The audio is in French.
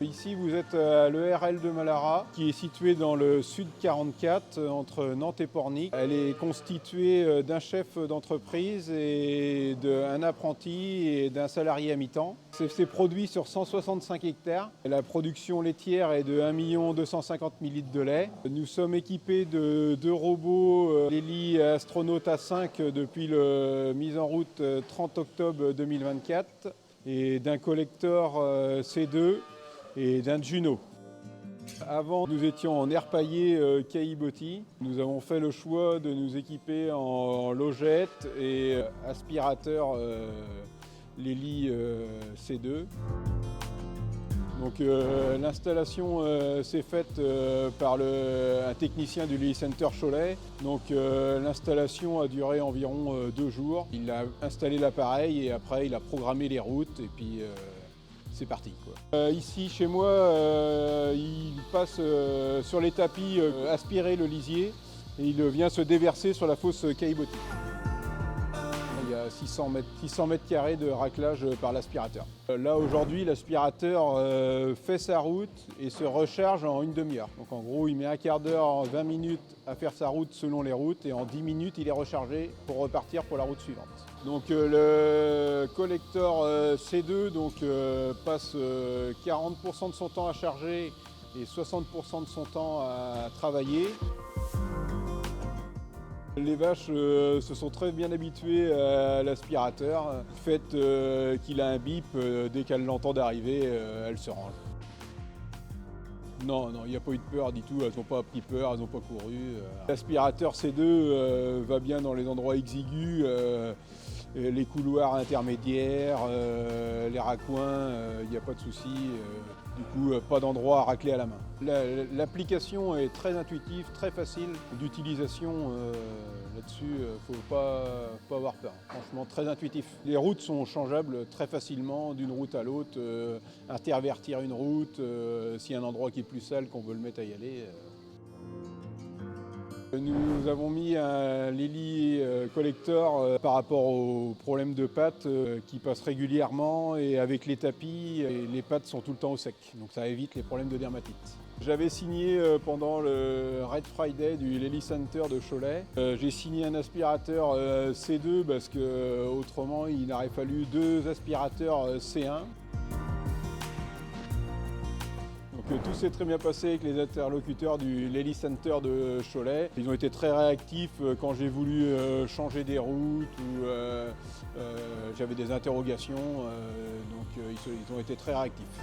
Ici, vous êtes à l'ERL de Malara, qui est située dans le sud 44, entre Nantes et Pornic. Elle est constituée d'un chef d'entreprise et d'un apprenti et d'un salarié à mi-temps. C'est produit sur 165 hectares. La production laitière est de 1 250 000 litres de lait. Nous sommes équipés de 2 robots Lely Astronaut A5 depuis la mise en route 30 octobre 2024 et d'un collector C2 et d'un Juno. Avant, nous étions en air paillé Caillebotis. Nous avons fait le choix de nous équiper en logette et aspirateur Lely C2. Donc l'installation s'est faite par un technicien du Lely Center Cholet. Donc l'installation a duré environ 2 jours. Il a installé l'appareil et après il a programmé les routes et puis c'est parti, quoi. Ici chez moi, il passe sur les tapis aspirer le lisier et il vient se déverser sur la fosse Caillebotis. Il y a 600 mètres carrés de raclage par l'aspirateur. Là aujourd'hui, l'aspirateur fait sa route et se recharge en une demi-heure. Donc en gros, il met un quart d'heure, 20 minutes à faire sa route selon les routes et en 10 minutes, il est rechargé pour repartir pour la route suivante. Donc le collector C2 passe 40% de son temps à charger et 60% de son temps à travailler. Les vaches se sont très bien habituées à l'aspirateur. Le fait qu'il a un bip, dès qu'elles l'entendent arriver, elles se rangent. Non, il n'y a pas eu de peur du tout, elles n'ont pas pris peur, elles n'ont pas couru. L'aspirateur C2 va bien dans les endroits exigus, les couloirs intermédiaires, les raccoins, il n'y a pas de souci. Du coup, pas d'endroit à racler à la main. L'application est très intuitive, très facile d'utilisation. Là-dessus, il ne faut pas avoir peur. Franchement, très intuitif. Les routes sont changeables très facilement d'une route à l'autre. Intervertir une route, s'il y a un endroit qui est plus sale, qu'on veut le mettre à y aller. Nous avons mis un Lely collector par rapport aux problèmes de pattes qui passent régulièrement et avec les tapis, les pattes sont tout le temps au sec. Donc ça évite les problèmes de dermatite. J'avais signé pendant le Red Friday du Lely Center de Cholet. J'ai signé un aspirateur C2 parce qu'autrement il aurait fallu 2 aspirateurs C1. Donc tout s'est très bien passé avec les interlocuteurs du Lely Center de Cholet. Ils ont été très réactifs quand j'ai voulu changer des routes ou j'avais des interrogations, donc ils ont été très réactifs.